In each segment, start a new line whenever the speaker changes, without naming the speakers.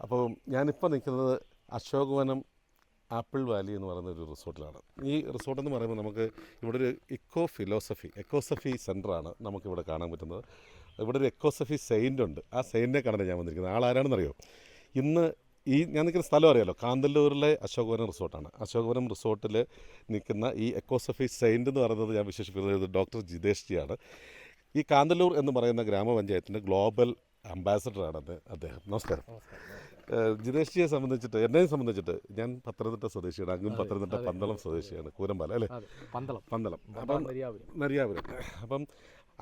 അപ്പോൾ ഞാനിപ്പോൾ നിൽക്കുന്നത് അശോകവനം ആപ്പിൾ വാലി എന്ന് പറയുന്ന ഒരു റിസോർട്ടിലാണ്. ഈ റിസോർട്ട് എന്ന് പറയുമ്പോൾ നമുക്ക് ഇവിടെ ഒരു എക്കോസഫി സെൻ്ററാണ് നമുക്കിവിടെ കാണാൻ പറ്റുന്നത്. ഇവിടെ ഒരു എക്കോസഫി സെയിൻ്റ് ഉണ്ട്. ആ സെയിൻറ്റിനെ കാണാൻ ഞാൻ വന്നിരിക്കുന്നത്. ആളാരാണെന്നറിയോ? ഇന്ന് ഞാൻ നിൽക്കുന്ന സ്ഥലം അറിയാമല്ലോ, കാന്തല്ലൂരിലെ അശോകവനം റിസോർട്ടാണ്. അശോകവനം റിസോർട്ടിൽ നിൽക്കുന്ന ഈ എക്കോസഫി സെയിൻ്റ് എന്ന് പറയുന്നത് ഞാൻ വിശേഷിപ്പിക്കുന്നത് ഡോക്ടർ ജിതേഷ് ജിയാണ്. ഈ കാന്തല്ലൂർ എന്ന് പറയുന്ന ഗ്രാമപഞ്ചായത്തിൻ്റെ ഗ്ലോബൽ അംബാസഡറാണ് അദ്ദേഹം. നമസ്കാരം. ജിതേഷ് ജിയെ സംബന്ധിച്ചിട്ട്, എന്നെ സംബന്ധിച്ചിട്ട്, ഞാൻ പത്തനംതിട്ട സ്വദേശിയാണ്. അങ്ങും പത്തനംതിട്ട പന്തളം സ്വദേശിയാണ്. കൂരമ്പാല അല്ലേ? പന്തളം. അപ്പം നരിയാപുരം. അപ്പം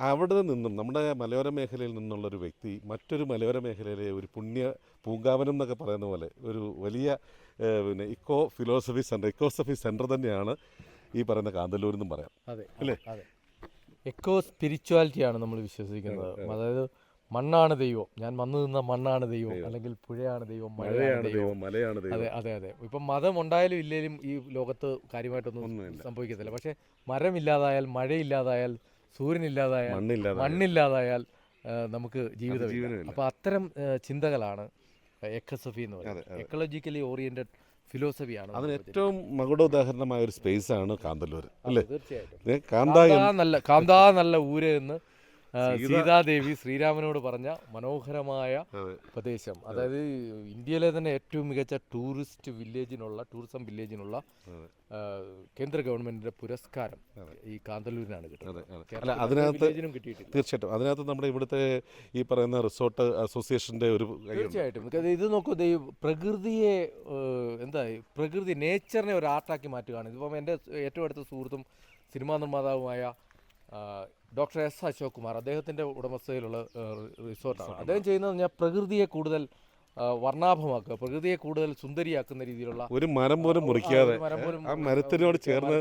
അവിടെ നിന്നും നമ്മുടെ മലയോര മേഖലയിൽ നിന്നുള്ളൊരു വ്യക്തി മറ്റൊരു മലയോര മേഖലയിലെ ഒരു പുണ്യ പൂങ്കാവനം എന്നൊക്കെ പറയുന്ന പോലെ ഒരു വലിയ പിന്നെ എക്കോസഫി സെൻറ്റർ തന്നെയാണ് ഈ പറയുന്ന കാന്തല്ലൂർ എന്നും പറയാം. അല്ലേ?
എക്കോ സ്പിരിച്വാലിറ്റിയാണ് നമ്മൾ വിശ്വസിക്കുന്നത്. അതായത് മണ്ണാണ് ദൈവം, ഞാൻ വന്നു നിന്ന മണ്ണാണ് ദൈവം, അല്ലെങ്കിൽ പുഴയാണ് ദൈവം, മഴയാണ് ദൈവം,
മലയാണ് ദൈവം.
അതെ. ഇപ്പം മതം ഉണ്ടായാലും ഇല്ലെങ്കിലും ഈ ലോകത്ത് കാര്യമായിട്ടൊന്നും സംഭവിക്കത്തില്ല. പക്ഷെ മരമില്ലാതായാൽ, മഴയില്ലാതായാൽ, സൂര്യനില്ലാതായാൽ, മണ്ണില്ലാതായാൽ നമുക്ക് ജീവിതമില്ല. അപ്പോൾ അത്തരം ചിന്തകളാണ് എക്കോസഫി എന്ന് പറയുന്നത്. എക്കോളജിക്കലി ഓറിയന്റഡ് ഫിലോസഫിയാണ്.
അതിന് ഏറ്റവും മകുടോദാഹരണമായ ഒരു സ്പേസ് ആണ് കാന്തല്ലൂർ അല്ലേ?
തീർച്ചയായിട്ടും. കാന്താ നല്ല ഊര് എന്ന് സീതാദേവി ശ്രീരാമനോട് പറഞ്ഞ മനോഹരമായ പ്രദേശം. അതായത് ഇന്ത്യയിലെ തന്നെ ഏറ്റവും മികച്ച ടൂറിസം വില്ലേജിനുള്ള കേന്ദ്ര ഗവൺമെന്റിന്റെ പുരസ്കാരം ഈ കാന്തല്ലൂരിനാണ്
കിട്ടുന്നത്. തീർച്ചയായിട്ടും അതിനകത്ത് നമ്മുടെ ഇവിടുത്തെ ഈ പറയുന്ന റിസോർട്ട് അസോസിയേഷന്റെ ഒരു
തീർച്ചയായിട്ടും ഇത് നോക്കൂ, പ്രകൃതിയെ പ്രകൃതി നേച്ചറിനെ ഒരു ആർട്ടാക്കി മാറ്റുകയാണ്. ഇതിപ്പം എൻ്റെ ഏറ്റവും അടുത്ത സുഹൃത്തും സിനിമാ നിർമ്മാതാവുമായ ഡോക്ടർ എസ് അശോക് കുമാർ, അദ്ദേഹത്തിൻ്റെ ഉടമസ്ഥയിലുള്ള റിസോർട്ടാണ്. അദ്ദേഹം ചെയ്യുന്നത് ഞാൻ പ്രകൃതിയെ കൂടുതൽ വർണ്ണാഭമാക്കുക, പ്രകൃതിയെ കൂടുതൽ സുന്ദരിയാക്കുന്ന രീതിയിലുള്ള
ഒരു മരം പോലും മുറിക്കാതെ മരത്തിനോട് ചേർന്ന്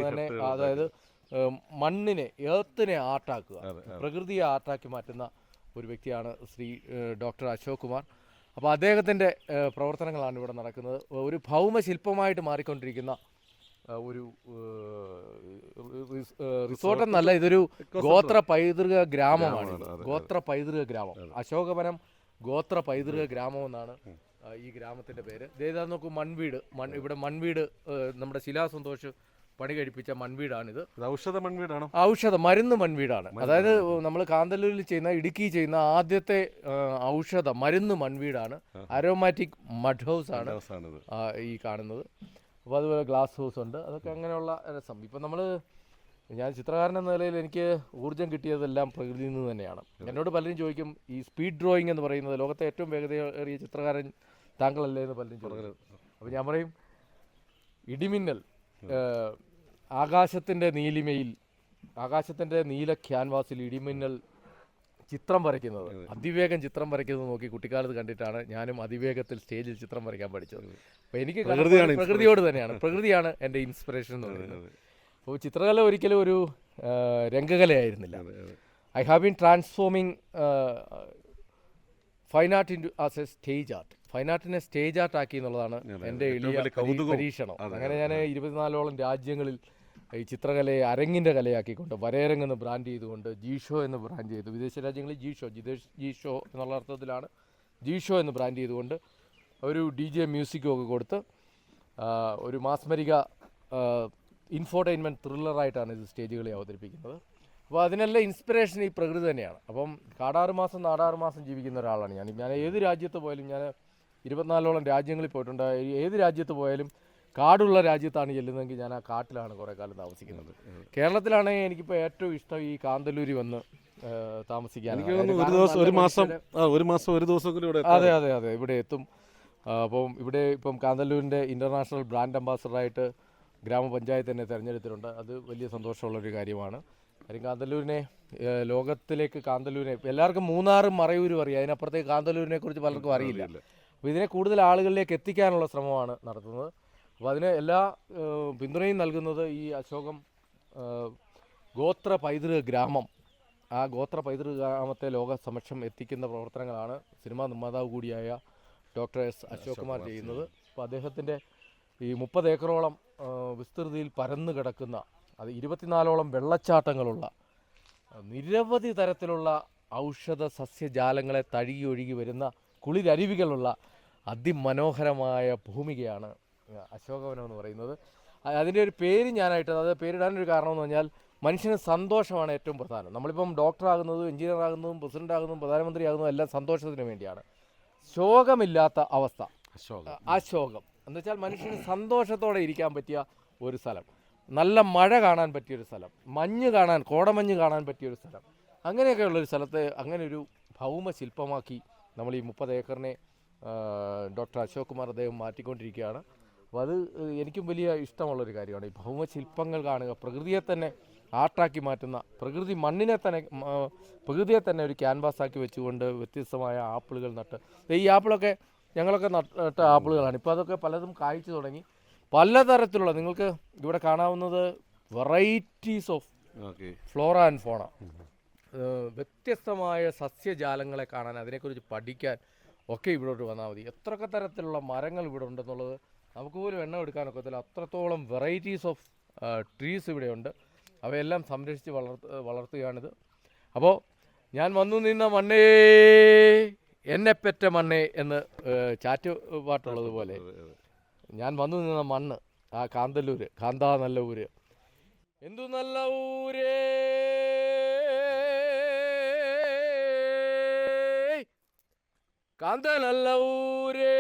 തന്നെ, അതായത് എർത്തിനെ ആർട്ടാക്കുക, പ്രകൃതിയെ ആർട്ടാക്കി മാറ്റുന്ന ഒരു വ്യക്തിയാണ് ശ്രീ ഡോക്ടർ അശോക് കുമാർ. അപ്പോൾ അദ്ദേഹത്തിൻ്റെ പ്രവർത്തനങ്ങളാണ് ഇവിടെ നടക്കുന്നത്. ഒരു ഭൗമശില്പമായിട്ട് മാറിക്കൊണ്ടിരിക്കുന്ന ഒരു റിസോർട്ട് എന്നല്ല, ഇതൊരു ഗോത്ര പൈതൃക ഗ്രാമമാണ്. അശോകവനം ഗോത്ര പൈതൃക ഗ്രാമം എന്നാണ് ഈ ഗ്രാമത്തിന്റെ പേര്. ഇതേതാ നോക്കൂ, ഇവിടെ മൺവീട് നമ്മുടെ ശിലാസന്തോഷ് പണി കഴിപ്പിച്ച മൺവീടാണിത്. മരുന്ന് മൺവീടാണ്. അതായത് നമ്മൾ കാന്തല്ലൂരിൽ ഇടുക്കി ചെയ്യുന്ന ആദ്യത്തെ മരുന്ന് മൺവീടാണ്. അരോമാറ്റിക് മഡ് ഹൗസ് ആണ് ഈ കാണുന്നത്. അപ്പോൾ അതുപോലെ ഗ്ലാസ് ഹൗസ് ഉണ്ട്. അതൊക്കെ അങ്ങനെയുള്ള രസം. ഇപ്പം ഞാൻ ചിത്രകാരൻ എന്ന നിലയിൽ എനിക്ക് ഊർജ്ജം കിട്ടിയതെല്ലാം പ്രകൃതിയിൽ നിന്ന് തന്നെയാണ്. എന്നോട് പലരും ചോദിക്കും, ഈ സ്പീഡ് ഡ്രോയിങ് എന്ന് പറയുന്നത് ലോകത്തെ ഏറ്റവും വേഗതയേറിയ ചിത്രകാരൻ താങ്കളല്ലേ എന്ന് പലരും ചോദിക്കും. അപ്പോൾ ഞാൻ പറയും, ഇടിമിന്നൽ ആകാശത്തിൻ്റെ നീല ക്യാൻവാസിൽ ഇടിമിന്നൽ ചിത്രം വരയ്ക്കുന്നത്, അതിവേഗം ചിത്രം വരയ്ക്കുന്നത് നോക്കി കുട്ടിക്കാലത്ത് കണ്ടിട്ടാണ് ഞാനും അതിവേഗത്തിൽ സ്റ്റേജിൽ ചിത്രം വരയ്ക്കാൻ പഠിച്ചത്. അപ്പോൾ എനിക്ക് പ്രകൃതിയോട് തന്നെയാണ്, പ്രകൃതിയാണ് എൻ്റെ ഇൻസ്പിറേഷൻ എന്ന് പറയുന്നത്. അപ്പോൾ ചിത്രകല ഒരിക്കലും ഒരു രംഗകലയായിരുന്നില്ല. I have been transforming fine art into as a stage art. Fine ആർട്ടിനെ സ്റ്റേജ് ആർട്ട് ആക്കി എന്നുള്ളതാണ് എൻ്റെ എളിയ പരീക്ഷണം. അങ്ങനെ ഞാൻ 24ഓളം രാജ്യങ്ങളിൽ ഈ ചിത്രകലയെ അരങ്ങിൻ്റെ കലയാക്കിക്കൊണ്ട്, വരയരങ്ങെന്ന് ബ്രാൻഡ് ചെയ്തുകൊണ്ട്, ജീഷോ എന്ന് ബ്രാൻഡ് ചെയ്തു. വിദേശ രാജ്യങ്ങളിൽ ജീഷോ എന്നുള്ള അർത്ഥത്തിലാണ് ജീഷോ എന്ന് ബ്രാൻഡ് ചെയ്തുകൊണ്ട് ഒരു DJ മ്യൂസിക്കും ഒക്കെ കൊടുത്ത് ഒരു മാസ്മരിക ഇൻഫോർടൈൻമെൻറ്റ് ത്രില്ലറായിട്ടാണ് ഇത് സ്റ്റേജുകളെ അവതരിപ്പിക്കുന്നത്. അപ്പോൾ അതിനെല്ലാം ഇൻസ്പിറേഷൻ ഈ പ്രകൃതി തന്നെയാണ്. അപ്പം നാടാറ് മാസം ജീവിക്കുന്ന ഒരാളാണ് ഞാൻ ഏത് രാജ്യത്ത് പോയാലും, ഞാൻ 24ഓളം രാജ്യങ്ങളിൽ പോയിട്ടുണ്ട്. ഏത് രാജ്യത്ത് പോയാലും കാടുള്ള രാജ്യത്താണ് ചെല്ലുന്നതെങ്കിൽ ഞാൻ ആ കാട്ടിലാണ് കുറേ കാലം താമസിക്കുന്നത്. കേരളത്തിലാണെങ്കിൽ എനിക്കിപ്പോൾ ഏറ്റവും ഇഷ്ടം ഈ കാന്തല്ലൂരി വന്ന് താമസിക്കാൻ. അതെ ഇവിടെ എത്തും. അപ്പം ഇവിടെ ഇപ്പം കാന്തല്ലൂരിൻ്റെ ഇൻ്റർനാഷണൽ ബ്രാൻഡ് അംബാസഡറായിട്ട് ഗ്രാമപഞ്ചായത്ത് തന്നെ തിരഞ്ഞെടുത്തിട്ടുണ്ട്. അത് വലിയ സന്തോഷമുള്ളൊരു കാര്യമാണ്. കാര്യം ലോകത്തിലേക്ക് കാന്തല്ലൂരിനെ എല്ലാവർക്കും മൂന്നാറും മറയൂരും അറിയാം, അതിനപ്പുറത്തേക്ക് കാന്തല്ലൂരിനെ കുറിച്ച് പലർക്കും അറിയില്ല. അപ്പോൾ ഇതിനെ കൂടുതൽ ആളുകളിലേക്ക് എത്തിക്കാനുള്ള ശ്രമമാണ് നടത്തുന്നത്. അപ്പോൾ അതിന് എല്ലാ പിന്തുണയും നൽകുന്നത് ഈ അശോകം ഗോത്ര പൈതൃക ഗ്രാമം. ആ ഗോത്ര പൈതൃക ഗ്രാമത്തെ ലോക സമക്ഷം എത്തിക്കുന്ന പ്രവർത്തനങ്ങളാണ് സിനിമാ നിർമ്മാതാവ് കൂടിയായ ഡോക്ടർ എസ് അശോക് കുമാർ ചെയ്യുന്നത്. അപ്പോൾ അദ്ദേഹത്തിൻ്റെ ഈ 30 ഏക്കറോളം വിസ്തൃതിയിൽ പരന്നു കിടക്കുന്ന, അത് 24ഓളം വെള്ളച്ചാട്ടങ്ങളുള്ള, നിരവധി തരത്തിലുള്ള ഔഷധ സസ്യജാലങ്ങളെ തഴുകി ഒഴുകി വരുന്ന കുളിരരുവികളുള്ള അതിമനോഹരമായ ഭൂമികയാണ് അശോകവനം എന്ന് പറയുന്നത്. അതിൻ്റെ ഒരു പേര് ഞാനായിട്ട് അത് പേരിടാനൊരു കാരണമെന്ന് പറഞ്ഞാൽ മനുഷ്യന് സന്തോഷമാണ് ഏറ്റവും പ്രധാനം. നമ്മളിപ്പം ഡോക്ടറാകുന്നതും എഞ്ചിനീയർ ആകുന്നതും പ്രസിഡന്റ് ആകുന്നതും പ്രധാനമന്ത്രി ആകുന്നതും എല്ലാം സന്തോഷത്തിന് വേണ്ടിയാണ്. ശോകമില്ലാത്ത അവസ്ഥ, അശോകം എന്ന് വെച്ചാൽ മനുഷ്യന് സന്തോഷത്തോടെ ഇരിക്കാൻ പറ്റിയ ഒരു സ്ഥലം, നല്ല മഴ കാണാൻ പറ്റിയൊരു സ്ഥലം, മഞ്ഞ് കാണാൻ, കോടമഞ്ഞ് കാണാൻ പറ്റിയൊരു സ്ഥലം, അങ്ങനെയൊക്കെയുള്ളൊരു സ്ഥലത്തെ അങ്ങനെ ഒരു ഭൗമശില്പമാക്കി നമ്മൾ ഈ 30 ഏക്കറിനെ ഡോക്ടർ അശോക് കുമാർ അദ്ദേഹം മാറ്റിക്കൊണ്ടിരിക്കുകയാണ്. അപ്പോൾ അത് എനിക്കും വലിയ ഇഷ്ടമുള്ളൊരു കാര്യമാണ്. ഈ ഭൗമശില്പങ്ങൾ കാണുക, പ്രകൃതിയെ തന്നെ ആർട്ടാക്കി മാറ്റുന്ന, പ്രകൃതിയെ തന്നെ ഒരു ക്യാൻവാസാക്കി വെച്ചുകൊണ്ട് വ്യത്യസ്തമായ ആപ്പിളുകൾ നട്ട്, ഈ ആപ്പിളൊക്കെ ഞങ്ങളൊക്കെ നട്ട ആപ്പിളുകളാണ്. ഇപ്പോൾ അതൊക്കെ പലതും കായ്ച്ചു തുടങ്ങി. പലതരത്തിലുള്ള നിങ്ങൾക്ക് ഇവിടെ കാണാവുന്നത് varieties of flora and fauna, വ്യത്യസ്തമായ സസ്യജാലങ്ങളെ കാണാൻ, അതിനെക്കുറിച്ച് പഠിക്കാൻ ഒക്കെ ഇവിടോട്ട് വന്നാൽ മതി. എത്രയൊക്കെ തരത്തിലുള്ള മരങ്ങൾ ഇവിടെ ഉണ്ടെന്നുള്ളത് നമുക്ക് പോലും എണ്ണം എടുക്കാനൊക്കത്തില്ല. അത്രത്തോളം വെറൈറ്റീസ് ഓഫ് ട്രീസ് ഇവിടെയുണ്ട്. അവയെല്ലാം സംരക്ഷിച്ച് വളർത്തുകയാണിത്. അപ്പോൾ ഞാൻ വന്നു നിന്ന മണ്ണേ എന്നെ പെറ്റ മണ്ണേ എന്ന് ചാറ്റ് പാട്ടുള്ളതുപോലെ ഞാൻ വന്നു നിന്ന മണ്ണ് ആ കാന്തല്ലൂര്, കാന്താ നല്ല ഊര്, എന്തു നല്ല ഊരേ, കാന്ത നല്ല ഊരേ,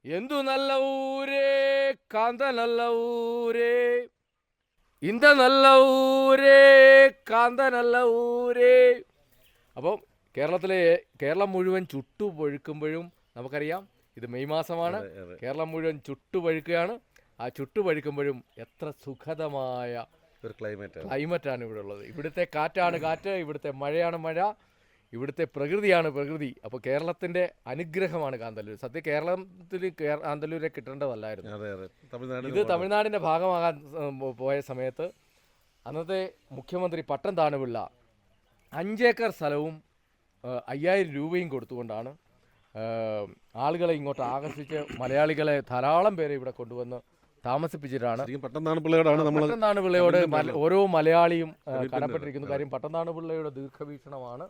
എന്തു നല്ല ഊരേ, കാന്ത നല്ല ഊരേ, ഇന്ത നല്ല ഊരേ, കാന്ത നല്ല ഊരേ. അപ്പം കേരളം മുഴുവൻ ചുട്ടുപഴുക്കുമ്പോഴും നമുക്കറിയാം ഇത് മെയ് മാസമാണ്, കേരളം മുഴുവൻ ചുട്ടുപഴുക്കുകയാണ്. ആ ചുട്ടുപഴുക്കുമ്പോഴും എത്ര സുഖതമായ
ഒരു
ക്ലൈമറ്റാണ് ഇവിടെ ഉള്ളത്. ഇവിടുത്തെ കാറ്റാണ് കാറ്റ്, ഇവിടുത്തെ മഴയാണ് മഴ, ഇവിടുത്തെ പ്രകൃതിയാണ് പ്രകൃതി. അപ്പോൾ കേരളത്തിൻ്റെ അനുഗ്രഹമാണ് കാന്തല്ലൂർ. സത്യം കേരളത്തിൽ കാന്തല്ലൂരെ കിട്ടേണ്ടതല്ലായിരുന്നു. ഇത് തമിഴ്നാടിൻ്റെ ഭാഗമാകാൻ പോയ സമയത്ത് അന്നത്തെ മുഖ്യമന്ത്രി പട്ടം താണുപിള്ള 5 ഏക്കർ സ്ഥലവും 5000 രൂപയും കൊടുത്തുകൊണ്ടാണ് ആളുകളെ ഇങ്ങോട്ട് ആകർഷിച്ച് മലയാളികളെ ധാരാളം പേരെ ഇവിടെ കൊണ്ടുവന്ന് താമസിപ്പിച്ചിട്ടാണ്. പട്ടംതാണുപിള്ളയോട് ഓരോ മലയാളിയും കടപ്പെട്ടിരിക്കുന്ന കാര്യം. പട്ടംതാണുപിള്ളയുടെ ദീർഘവീക്ഷണമാണ്.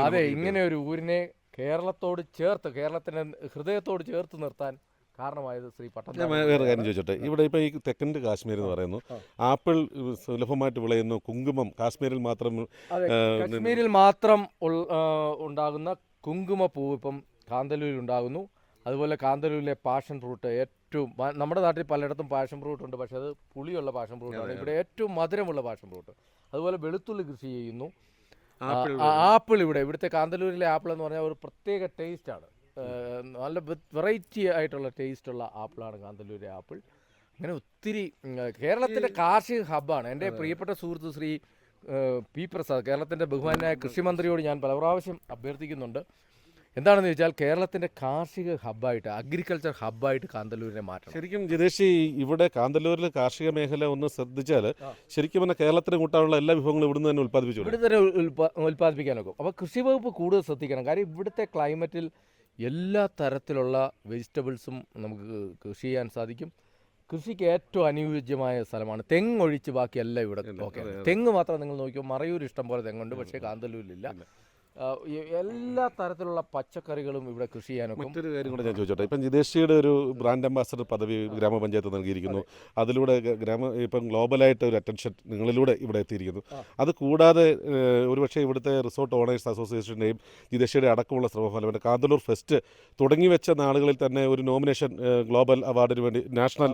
അതെ, ഇങ്ങനെ ഒരു ഊരിനെ കേരളത്തോട് ചേർത്ത്, കേരളത്തിന്റെ ഹൃദയത്തോട് ചേർത്ത് നിർത്താൻ കാരണമായത് ശ്രീ പട്ടം.
വേറെ കാര്യം ചോദിച്ചോട്ടെ, ഇവിടെ ഇപ്പോൾ ഈ തെക്കൻ കാശ്മീർ എന്ന് പറയുന്നു, ആപ്പിൾ സുലഭമായിട്ട് വിളയുന്നു, കുങ്കുമം കാശ്മീരിൽ മാത്രം,
കാശ്മീരിൽ മാത്രം ഉണ്ടാകുന്ന കുങ്കുമപ്പൂവ് ഇപ്പം കാന്തല്ലൂരിൽ ഉണ്ടാകുന്നു. അതുപോലെ കാന്തല്ലൂരിലെ പാഷൻ ഫ്രൂട്ട്, ഏറ്റവും നമ്മുടെ നാട്ടിൽ പലയിടത്തും പാഷൻ ഫ്രൂട്ട് ഉണ്ട്, പക്ഷെ അത് പുളിയുള്ള പാഷൻ ഫ്രൂട്ടാണ്. ഇവിടെ ഏറ്റവും മധുരമുള്ള പാഷൻ ഫ്രൂട്ട്. അതുപോലെ വെളുത്തുള്ളി കൃഷി ചെയ്യുന്നു. ആപ്പിൾ ഇവിടുത്തെ കാന്തല്ലൂരിലെ ആപ്പിൾ എന്ന് പറഞ്ഞാൽ ഒരു പ്രത്യേക ടേസ്റ്റാണ്, നല്ല വെറൈറ്റി ആയിട്ടുള്ള ടേസ്റ്റുള്ള ആപ്പിളാണ് കാന്തല്ലൂരിലെ ആപ്പിൾ. അങ്ങനെ ഒത്തിരി കേരളത്തിൻ്റെ കാർഷിക ഹബ്ബാണ്. എൻ്റെ പ്രിയപ്പെട്ട സുഹൃത്ത് ശ്രീ പി പ്രസാദ്, കേരളത്തിൻ്റെ ബഹുമാനായ കൃഷിമന്ത്രിയോട് ഞാൻ പല പ്രാവശ്യം അഭ്യർത്ഥിക്കുന്നുണ്ട്, എന്താണെന്ന് ചോദിച്ചാൽ കേരളത്തിൻ്റെ കാർഷിക ഹബ്ബായിട്ട്, അഗ്രികൾച്ചർ ഹബ്ബായിട്ട് കാന്തല്ലൂരിനെ മാറ്റണം.
ശരിക്കും ജിതേഷ്, ഇവിടെ കാന്തല്ലൂരിൽ കാർഷിക മേഖല ഒന്ന് ശ്രദ്ധിച്ചാൽ ശരിക്കും പറഞ്ഞാൽ കേരളത്തിന് കൂട്ടാനുള്ള എല്ലാ വിഭവങ്ങളും ഇവിടുന്ന് തന്നെ ഉൽപ്പാദിപ്പിച്ചു,
ഇവിടെ തന്നെ ഉൽപ്പാദിപ്പിക്കാനൊക്കെ. അപ്പോൾ കൃഷി വകുപ്പ് കൂടുതൽ ശ്രദ്ധിക്കണം. കാര്യം ഇവിടുത്തെ ക്ലൈമറ്റിൽ എല്ലാ തരത്തിലുള്ള വെജിറ്റബിൾസും നമുക്ക് കൃഷി ചെയ്യാൻ സാധിക്കും. കൃഷിക്ക് ഏറ്റവും അനുയോജ്യമായ സ്ഥലമാണ്. തെങ്ങൊഴിച്ച് ബാക്കിയെല്ലാം ഇവിടെ ഓക്കെ. തെങ്ങ് മാത്രം നിങ്ങൾ നോക്കിയോ, മറയൂർ ഇഷ്ടം പോലെ തെങ്ങുണ്ട്, പക്ഷേ കാന്തല്ലൂരിലില്ല. എല്ലാ തരത്തിലുള്ള പച്ചക്കറികളും ഇവിടെ കൃഷി ചെയ്യാനൊക്കെ.
മറ്റൊരു കാര്യം കൂടെ ഞാൻ ചോദിച്ചോട്ടെ, ഇപ്പം ജിതേഷിയുടെ ഒരു ബ്രാൻഡ് അംബാസഡർ പദവി ഗ്രാമപഞ്ചായത്ത് നൽകിയിരിക്കുന്നു. അതിലൂടെ ഇപ്പം ഗ്ലോബലായിട്ട് ഒരു അറ്റൻഷൻ നിങ്ങളിലൂടെ ഇവിടെ എത്തിയിരിക്കുന്നു. അത് കൂടാതെ ഒരുപക്ഷെ ഇവിടുത്തെ റിസോർട്ട് ഓണേഴ്സ് അസോസിയേഷൻ്റെയും ജിതേഷിയുടെ അടക്കമുള്ള ശ്രമഫലമായിട്ട് കാന്തല്ലൂർ ഫെസ്റ്റ് തുടങ്ങി വെച്ച നാളുകളിൽ തന്നെ ഒരു നോമിനേഷൻ ഗ്ലോബൽ അവാർഡിന് വേണ്ടി, നാഷണൽ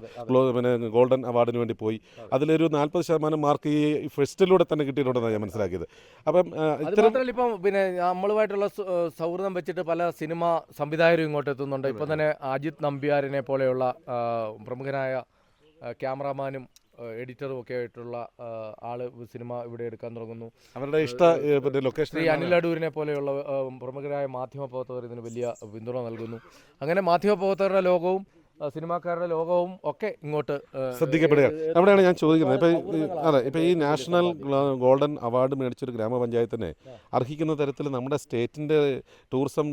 ഗോൾഡൻ അവാർഡിന് വേണ്ടി പോയി. അതിലൊരു 40% മാർക്ക് ഈ ഫെസ്റ്റിലൂടെ തന്നെ കിട്ടിയിട്ടുണ്ടെന്നാണ് ഞാൻ മനസ്സിലാക്കിയത്. അപ്പം
ഇപ്പം പിന്നെ നമ്മളുമായിട്ടുള്ള സൗഹൃദം വെച്ചിട്ട് പല സിനിമ സംവിധായകരും ഇങ്ങോട്ട് എത്തുന്നുണ്ട്. ഇപ്പം തന്നെ അജിത് നമ്പ്യാരിനെ പോലെയുള്ള പ്രമുഖനായ ക്യാമറാമാനും എഡിറ്ററും ഒക്കെ ആയിട്ടുള്ള ആള് സിനിമ ഇവിടെ എടുക്കാൻ തുടങ്ങുന്നു.
അവരുടെ ഇഷ്ട ലൊക്കേഷൻ.
ശ്രീ അനിൽ അടൂരിനെ പോലെയുള്ള പ്രമുഖരായ മാധ്യമപ്രവർത്തകർ ഇതിന് വലിയ പിന്തുണ നൽകുന്നു. അങ്ങനെ മാധ്യമപ്രവർത്തകരുടെ ലോകവും സിനിമാക്കാരുടെ ലോകവും ഒക്കെ ഇങ്ങോട്ട്
ശ്രദ്ധിക്കപ്പെടുകയാണ്. അവിടെയാണ് ഞാൻ ചോദിക്കുന്നത്, ഇപ്പം ഈ നാഷണൽ ഗോൾഡൻ അവാർഡ് മേടിച്ചൊരു ഗ്രാമപഞ്ചായത്തിനെ അർഹിക്കുന്ന തരത്തിൽ നമ്മുടെ സ്റ്റേറ്റിൻ്റെ ടൂറിസം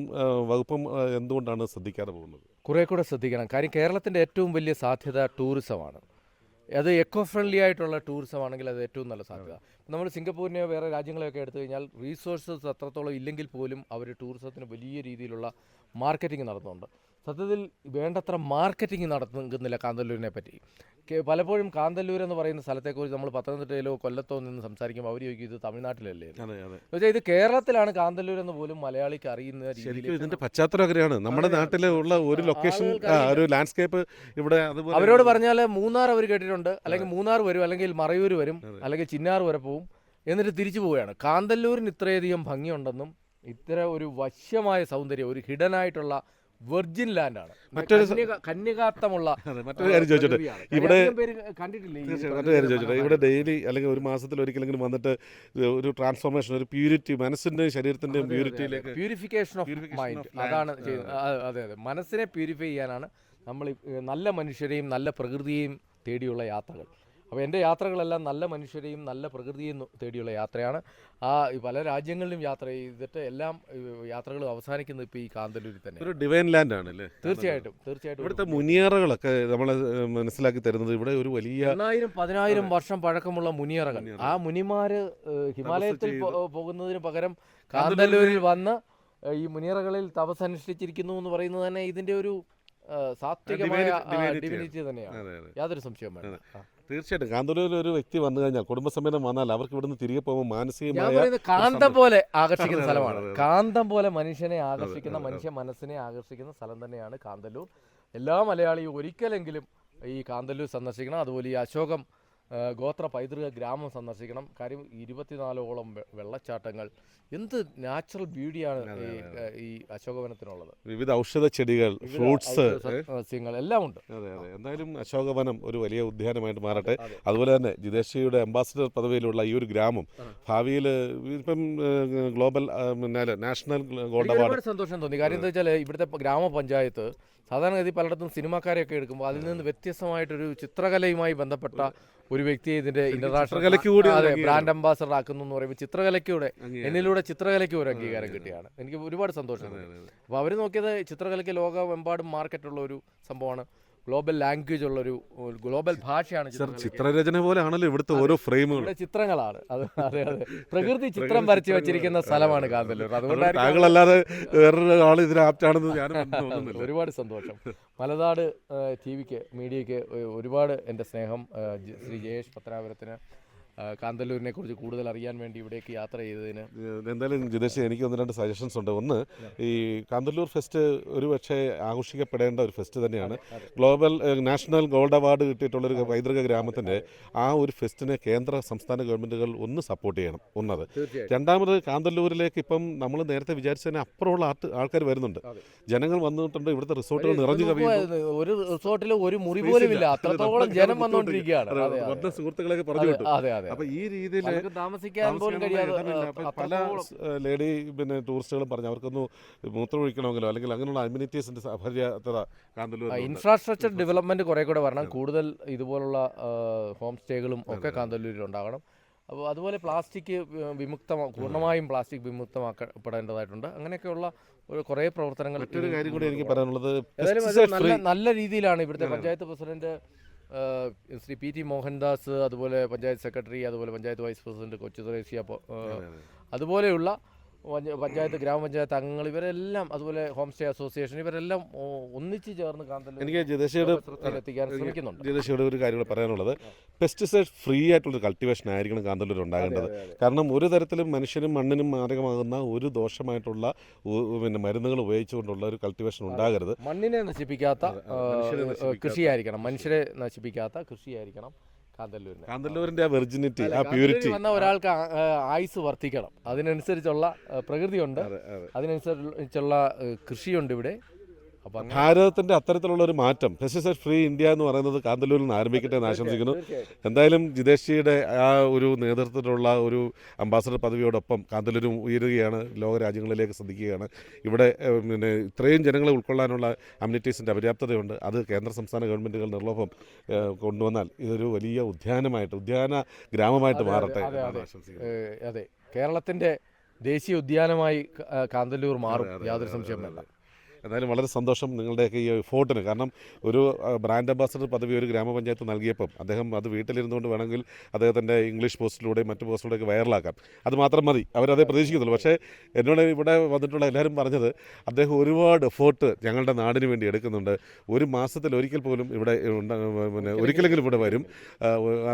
വകുപ്പും എന്തുകൊണ്ടാണ് ശ്രദ്ധിക്കാതെ പോകുന്നത്?
കുറേ കൂടെ ശ്രദ്ധിക്കണം. കാര്യം കേരളത്തിൻ്റെ ഏറ്റവും വലിയ സാധ്യത ടൂറിസമാണ്. അത് എക്കോ ഫ്രണ്ട്ലി ആയിട്ടുള്ള ടൂറിസം ആണെങ്കിൽ അത് ഏറ്റവും നല്ല സാധ്യത. നമ്മൾ സിംഗപ്പൂരിനെയോ വേറെ രാജ്യങ്ങളെയൊക്കെ എടുത്തു കഴിഞ്ഞാൽ റീസോഴ്സസ് അത്രത്തോളം ഇല്ലെങ്കിൽ പോലും അവർ ടൂറിസത്തിന് വലിയ രീതിയിലുള്ള മാർക്കറ്റിംഗ് നടത്തുന്നുണ്ട്. സത്യത്തിൽ വേണ്ടത്ര മാർക്കറ്റിംഗ് നടത്തുന്നില്ല കാന്തല്ലൂരിനെ പറ്റി. പലപ്പോഴും കാന്തല്ലൂർ എന്ന് പറയുന്ന സ്ഥലത്തെക്കുറിച്ച് നമ്മൾ പത്തനംതിട്ടയിലോ കൊല്ലത്തോ നിന്ന് സംസാരിക്കുമ്പോൾ അവർ ചോദിക്കും ഇത് തമിഴ്നാട്ടിലല്ലേ എന്നുവെച്ചാൽ ഇത് കേരളത്തിലാണ് കാന്തല്ലൂർ എന്ന് പോലും മലയാളിക്ക് അറിയുന്ന രീതിയിൽ.
ഇതിന്റെ പശ്ചാത്തലം അങ്ങനെയാണ്. നമ്മുടെ നാട്ടിലെ ഉള്ള ഒരു ലൊക്കേഷൻ, ഒരു ലാൻഡ്സ്കേപ്പ് ഇവിടെ
അവരോട് പറഞ്ഞാൽ മൂന്നാർ അവർ കേട്ടിട്ടുണ്ട്, അല്ലെങ്കിൽ മൂന്നാർ വരും, അല്ലെങ്കിൽ മറയൂർ വരും, അല്ലെങ്കിൽ ചിന്നാർ വരെ പോവും, എന്നിട്ട് തിരിച്ചു പോവുകയാണ്. കാന്തല്ലൂരിന് ഇത്രയധികം ഭംഗിയുണ്ടെന്നും ഇത്ര ഒരു വശ്യമായ സൗന്ദര്യം, ഒരു ഹിഡൻ ആയിട്ടുള്ള വെർജിൻ ലാൻഡാണ്, കന്യകാത്തമുള്ള.
മറ്റൊരു കാര്യം ചോദിച്ചോട്ടെ, ഇവിടെ
കണ്ടിട്ടില്ലേ
ഇവിടെ ഡെയിലി അല്ലെങ്കിൽ ഒരു മാസത്തിൽ ഒരിക്കലെങ്കിലും വന്നിട്ട് ഒരു ട്രാൻസ്ഫോർമേഷൻ, ഒരു പ്യൂരിറ്റി, മനസ്സിന്റെ ശരീരത്തിന്റെ പ്യൂരിറ്റിയിലേക്ക്,
പ്യൂരിഫിക്കേഷൻ ഓഫ് മൈൻഡ്, അതാണ് ചെയ്യുന്നത്. അതെ, മനസ്സിനെ പ്യൂരിഫൈ ചെയ്യാനാണ് നമ്മൾ നല്ല മനുഷ്യരെയും നല്ല പ്രകൃതിയെയും തേടിയുള്ള യാത്രകൾ. അപ്പോൾ എൻ്റെ യാത്രകളെല്ലാം നല്ല മനുഷ്യരെയും നല്ല പ്രകൃതിയെയും തേടിയുള്ള യാത്രയാണ്. പല രാജ്യങ്ങളിലും യാത്ര ചെയ്തിട്ട് എല്ലാം യാത്രകൾ അവസാനിക്കുന്നത് ഇപ്പോൾ ഈ കാന്തല്ലൂരിൽ തന്നെ.
ഒരു ഡിവൈൻ ലാൻഡ് ആണല്ലേ?
തീർച്ചയായിട്ടും.
ഇവിടുത്തെ മുനിയറകളൊക്കെ നമ്മളെ മനസ്സിലാക്കി തരുന്നത് ഇവിടെ ഒരു വലിയ
10,000 വർഷം പഴക്കമുള്ള മുനിയറകൾ. ആ മുനിമാര് ഹിമാലയത്തിൽ പോകുന്നതിന് പകരം കാന്തല്ലൂരിൽ വന്ന് ഈ മുനിയറകളിൽ തപസ്സനുഷ്ഠിച്ചിരിക്കുന്നു എന്ന് പറയുന്നത് തന്നെ ഇതിന്റെ ഒരു സാത്വികമായ ഡിവിനിറ്റി തന്നെയാണ്, യാതൊരു സംശയവും വേണ്ട.
തീർച്ചയായിട്ടും കാന്തല്ലൂരിൽ ഒരു വ്യക്തി വന്നു കഴിഞ്ഞാൽ, കുടുംബസമേതം വന്നാൽ, അവർക്ക് ഇവിടുന്ന് തിരികെ പോകുമ്പോൾ മാനസികമായ
കാന്തം പോലെ ആകർഷിക്കുന്ന സ്ഥലമാണ്. കാന്തം പോലെ മനുഷ്യനെ ആകർഷിക്കുന്ന, മനുഷ്യ മനസ്സിനെ ആകർഷിക്കുന്ന സ്ഥലം തന്നെയാണ് കാന്തല്ലൂർ. എല്ലാ മലയാളിയും ഒരിക്കലെങ്കിലും ഈ കാന്തല്ലൂർ സന്ദർശിക്കണം. അതുപോലെ ഈ അശോകം ഗോത്ര പൈതൃക ഗ്രാമം സന്ദർശിക്കണം. കാര്യം 24ഓളം വെള്ളച്ചാട്ടങ്ങൾ, എന്ത് നാച്ചുറൽ ബ്യൂട്ടിയാണ് ഈ അശോകവനത്തിനുള്ളത്.
വിവിധ ഔഷധ ചെടികൾ, ഫ്രൂട്ട്സ്,
സസ്യങ്ങൾ എല്ലാം ഉണ്ട്.
എന്തായാലും അശോകവനം ഒരു വലിയ ഉദ്യാനമായിട്ട് മാറട്ടെ. അതുപോലെ തന്നെ ജിതേഷിയുടെ അംബാസിഡർ പദവിയിലുള്ള ഈ ഒരു ഗ്രാമം ഭാവിയിൽ ഇപ്പം ഗ്ലോബൽ നാഷണൽ ഗോൾഡ് അവാർഡ്
സന്തോഷം തോന്നി. കാര്യം എന്താ വെച്ചാൽ ഇവിടുത്തെ ഗ്രാമപഞ്ചായത്ത് സാധാരണഗതി പലയിടത്തും സിനിമാക്കാരെയൊക്കെ എടുക്കുമ്പോൾ അതിൽ നിന്ന് വ്യത്യസ്തമായിട്ടൊരു ചിത്രകലയുമായി ബന്ധപ്പെട്ട ഒരു വ്യക്തിയെ ഇതിന്റെ ഇന്റർനാഷണൽ ബ്രാൻഡ് അംബാസഡർ ആക്കുന്നു എന്ന് പറയുമ്പോൾ ചിത്രകലയ്ക്കൂടെ എന്നിലൂടെ ചിത്രകലയ്ക്ക് ഒരു അംഗീകാരം കിട്ടിയാണ്. എനിക്ക് ഒരുപാട് സന്തോഷം. അപ്പോൾ അവർ നോക്കിയത് ചിത്രകലയ്ക്ക് ലോകമെമ്പാടും മാർക്കറ്റുള്ള ഒരു സംഭവമാണ്, ഗ്ലോബൽ ലാംഗ്വേജ് ഉള്ളൊരു ഗ്ലോബൽ ഭാഷയാണ്.
ചിത്രരചന പോലെ ആണല്ലോ ഇവിടുത്തെ ഓരോ ഫ്രെയിമുകൾ,
ചിത്രങ്ങളാണ്. അതെ, പ്രകൃതി ചിത്രം വരച്ചു വെച്ചിരിക്കുന്ന സ്ഥലമാണ് കാന്തല്ലൂർ. അതുകൊണ്ടാണ് ഒരുപാട് സന്തോഷം. മലനാട് ടിവിക്ക്, മീഡിയയ്ക്ക് ഒരുപാട് എൻ്റെ സ്നേഹം. ശ്രീ ജയേഷ് പത്തനാപുരത്തിന് കാന്തല്ലൂരിനെ കുറിച്ച് കൂടുതൽ അറിയാൻ വേണ്ടി ഇവിടേക്ക് യാത്ര ചെയ്തതിന്.
എന്തായാലും ജിതേഷ്, എനിക്ക് 1-2 സജഷൻസ് ഉണ്ട്. ഒന്ന്, ഈ കാന്തല്ലൂർ ഫെസ്റ്റ് ഒരു പക്ഷേ ആഘോഷിക്കപ്പെടേണ്ട ഒരു ഫെസ്റ്റ് തന്നെയാണ്. ഗ്ലോബൽ നാഷണൽ ഗോൾഡ് അവാർഡ് കിട്ടിയിട്ടുള്ളൊരു പൈതൃക ഗ്രാമത്തിൻ്റെ ആ ഒരു ഫെസ്റ്റിനെ കേന്ദ്ര സംസ്ഥാന ഗവൺമെൻറ്റുകൾ ഒന്ന് സപ്പോർട്ട് ചെയ്യണം. ഒന്നത്. രണ്ടാമത്, കാന്തല്ലൂരിലേക്ക് ഇപ്പം നമ്മൾ നേരത്തെ വിചാരിച്ചതിന് അപ്പുറമുള്ള ആൾക്കാർ വരുന്നുണ്ട്, ജനങ്ങൾ വന്നിട്ടുണ്ട്. ഇവിടുത്തെ റിസോർട്ടുകൾ നിറഞ്ഞു കവിയുന്നു.
ഒരു റിസോർട്ടിൽ ഒരു മുറി പോലും ഇല്ല, അത്രത്തോളം ജനം വന്നുകൊണ്ടിരിക്കുകയാണ്.
സുഹൃത്തുക്കളൊക്കെ പറഞ്ഞു വിട്ടു. അപ്പൊ ഈ രീതിയിൽ
താമസിക്കാൻ പോലും കഴിയാതെ
പല ലേഡി ടൂറിസ്റ്റുകളും പറഞ്ഞു അവർക്കൊന്ന് മൂത്രമൊഴിക്കണമെങ്കിലോ അല്ലെങ്കിൽ അങ്ങനെയുള്ള അമ്യൂണിറ്റീസിന്റെ അപര്യാപ്തത കാന്തല്ലൂർ.
ഇൻഫ്രാസ്ട്രക്ചർ ഡെവലപ്മെന്റ് കുറെ കൂടെ വരണം. കൂടുതൽ ഇതുപോലുള്ള ഹോം സ്റ്റേകളും ഒക്കെ കാന്തല്ലൂരിൽ ഉണ്ടാകണം. അപ്പോൾ അതുപോലെ പ്ലാസ്റ്റിക് പൂർണ്ണമായും പ്ലാസ്റ്റിക് വിമുക്തമാക്കപ്പെടേണ്ടതായിട്ടുണ്ട്. അങ്ങനെയൊക്കെയുള്ള കുറേ പ്രവർത്തനങ്ങൾ.
മറ്റൊരു കാര്യം കൂടി എനിക്ക് പറയാനുള്ളത്,
നല്ല രീതിയിലാണ് ഇവിടുത്തെ പഞ്ചായത്ത് പ്രസിഡന്റ് ശ്രീ PT മോഹൻദാസ്, അതുപോലെ പഞ്ചായത്ത് സെക്രട്ടറി, അതുപോലെ പഞ്ചായത്ത് വൈസ് പ്രസിഡന്റ് കൊച്ചു ത്രേസ്യ, അതുപോലെയുള്ള പഞ്ചായത്ത് ഗ്രാമപഞ്ചായത്ത് അംഗങ്ങൾ, ഇവരെല്ലാം, അതുപോലെ ഹോം സ്റ്റേ അസോസിയേഷൻ, ഇവരെല്ലാം ഒന്നിച്ച് ചേർന്ന്
എനിക്ക് ജിതേഷിയോട് ഒരു കാര്യം കൂടെ പറയാനുള്ളത്, പെസ്റ്റിസൈഡ് ഫ്രീ ആയിട്ടുള്ളൊരു കൾട്ടിവേഷൻ ആയിരിക്കണം കാന്തല്ലൂർ ഉണ്ടാകേണ്ടത്. കാരണം ഒരു തരത്തിലും മനുഷ്യനും മണ്ണിനും മാരകമാകുന്ന ഒരു ദോഷമായിട്ടുള്ള മരുന്നുകൾ ഉപയോഗിച്ചുകൊണ്ടുള്ള ഒരു കൾട്ടിവേഷൻ ഉണ്ടാകരുത്.
മണ്ണിനെ നശിപ്പിക്കാത്ത കൃഷിയായിരിക്കണം, മനുഷ്യരെ നശിപ്പിക്കാത്ത കൃഷിയായിരിക്കണം
കാന്തല്ലൂരിന്റെ ആ വെർജിനിറ്റി, ആ പ്യൂരിറ്റി
വന്ന ഒരാൾക്ക് ആയുസ് വർദ്ധിക്കണം. അതിനനുസരിച്ചുള്ള പ്രകൃതിയുണ്ട്, അതിനനുസരിച്ചുള്ള കൃഷിയുണ്ട് ഇവിടെ.
ഭാരതത്തിന്റെ അത്തരത്തിലുള്ള ഒരു മാറ്റം, പെസ്റ്റിസൈഡ് ഫ്രീ ഇന്ത്യ എന്ന് പറയുന്നത് കാന്തല്ലൂരിൽ നിന്ന് ആരംഭിക്കട്ടെ എന്ന് ആശംസിക്കുന്നു. എന്തായാലും ജിതേഷിയുടെ ആ ഒരു നേതൃത്വത്തിലുള്ള ഒരു അംബാസഡർ പദവിയോടൊപ്പം കാന്തല്ലൂരും ഉയരുകയാണ്, ലോകരാജ്യങ്ങളിലേക്ക് ശ്രദ്ധിക്കുകയാണ്. ഇവിടെ ഇത്രയും ജനങ്ങളെ ഉൾക്കൊള്ളാനുള്ള അമ്യൂണിറ്റീസിൻ്റെ അപര്യാപ്തതയുണ്ട്. അത് കേന്ദ്ര സംസ്ഥാന ഗവൺമെൻറ്റുകൾ നിർലോഭം കൊണ്ടുവന്നാൽ ഇതൊരു വലിയ ഉദ്യാന ഗ്രാമമായിട്ട് മാറട്ടെ.
അതെ, കേരളത്തിൻ്റെ ദേശീയ ഉദ്യാനമായി കാന്തല്ലൂർ മാറും, യാതൊരു സംശയം വേണ്ട.
എന്തായാലും വളരെ സന്തോഷം നിങ്ങളുടെയൊക്കെ ഈ ഫോർട്ടിന്. കാരണം ഒരു ബ്രാൻഡ് അംബാസഡർ പദവി ഒരു ഗ്രാമപഞ്ചായത്ത് നൽകിയപ്പം അദ്ദേഹം അത് വീട്ടിലിരുന്നുകൊണ്ട് വേണമെങ്കിൽ അദ്ദേഹത്തിൻ്റെ ഇംഗ്ലീഷ് പോസ്റ്റിലൂടെയും മറ്റു പോസ്റ്റിലൂടെയൊക്കെ വൈറലാക്കാം. അത് മാത്രം മതി, അവരതേ പ്രതീക്ഷിക്കുന്നുള്ളൂ. പക്ഷേ എന്നോട് ഇവിടെ വന്നിട്ടുള്ള എല്ലാവരും പറഞ്ഞത് അദ്ദേഹം ഒരുപാട് എഫേർട്ട് ഞങ്ങളുടെ നാടിന് വേണ്ടി എടുക്കുന്നുണ്ട്. ഒരു മാസത്തിൽ ഒരിക്കൽ പോലും ഇവിടെ പിന്നെ ഒരിക്കലെങ്കിലും ഇവിടെ വരും.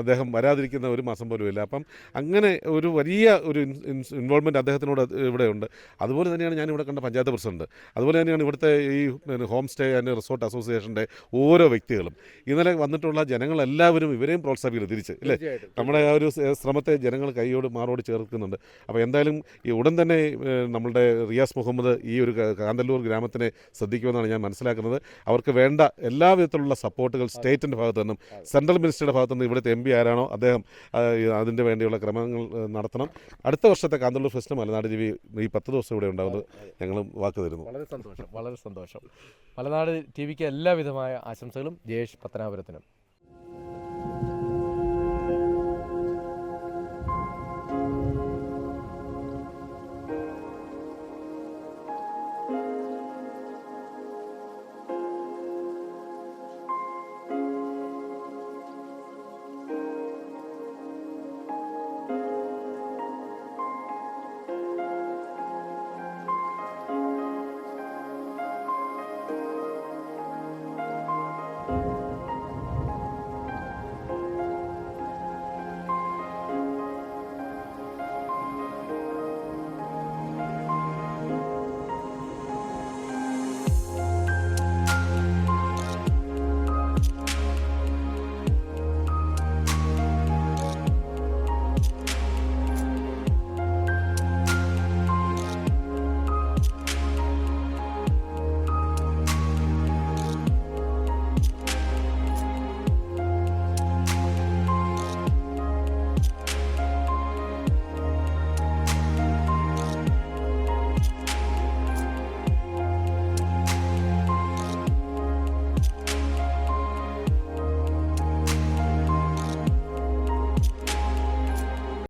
അദ്ദേഹം വരാതിരിക്കുന്ന ഒരു മാസം പോലും ഇല്ല. അപ്പം അങ്ങനെ ഒരു വലിയ ഒരു ഇൻവോൾവ്മെൻറ്റ് അദ്ദേഹത്തിനോട് ഇവിടെ ഉണ്ട്. അതുപോലെ തന്നെയാണ് ഞാനിവിടെ കണ്ട പഞ്ചായത്ത് പ്രസിഡന്റ്, അതുപോലെ തന്നെയാണ് ഇവിടുത്തെ ഈ ഹോം സ്റ്റേ ആൻഡ് റിസോർട്ട് അസോസിയേഷൻ്റെ ഓരോ വ്യക്തികളും. ഇന്നലെ വന്നിട്ടുള്ള ജനങ്ങളെല്ലാവരും ഇവരെയും പ്രോത്സാഹിപ്പിക്കുന്നു തിരിച്ച്, ഇല്ലേ? നമ്മുടെ ആ ഒരു ശ്രമത്തെ ജനങ്ങൾ കൈയോട് മാറോട് ചേർക്കുന്നുണ്ട്. അപ്പോൾ എന്തായാലും ഈ ഉടൻ തന്നെ നമ്മളുടെ റിയാസ് മുഹമ്മദ് ഈ ഒരു കാന്തല്ലൂർ ഗ്രാമത്തിനെ ശ്രദ്ധിക്കുമെന്നാണ് ഞാൻ മനസ്സിലാക്കുന്നത്. അവർക്ക് വേണ്ട എല്ലാ വിധത്തിലുള്ള സപ്പോർട്ടുകൾ സ്റ്റേറ്റിൻ്റെ ഭാഗത്തു നിന്നും സെൻട്രൽ മിനിസ്റ്ററുടെ ഭാഗത്തു നിന്നും ഇവിടുത്തെ MP ആരാണോ അദ്ദേഹം അതിൻ്റെ വേണ്ടിയുള്ള ക്രമങ്ങൾ നടത്തണം. അടുത്ത വർഷത്തെ കാന്തല്ലൂർ ഫെസ്റ്റ് മലനാട് TV ഈ 10 ദിവസം ഇവിടെ ഉണ്ടാകുന്നത് ഞങ്ങളും വാക്ക് തരുന്നു.
വളരെ സന്തോഷം, വളരെ സന്തോഷം. മലനാട് TVക്ക് എല്ലാവിധമായ ആശംസകളും ജയേഷ് പത്തനാപുരത്തിനും.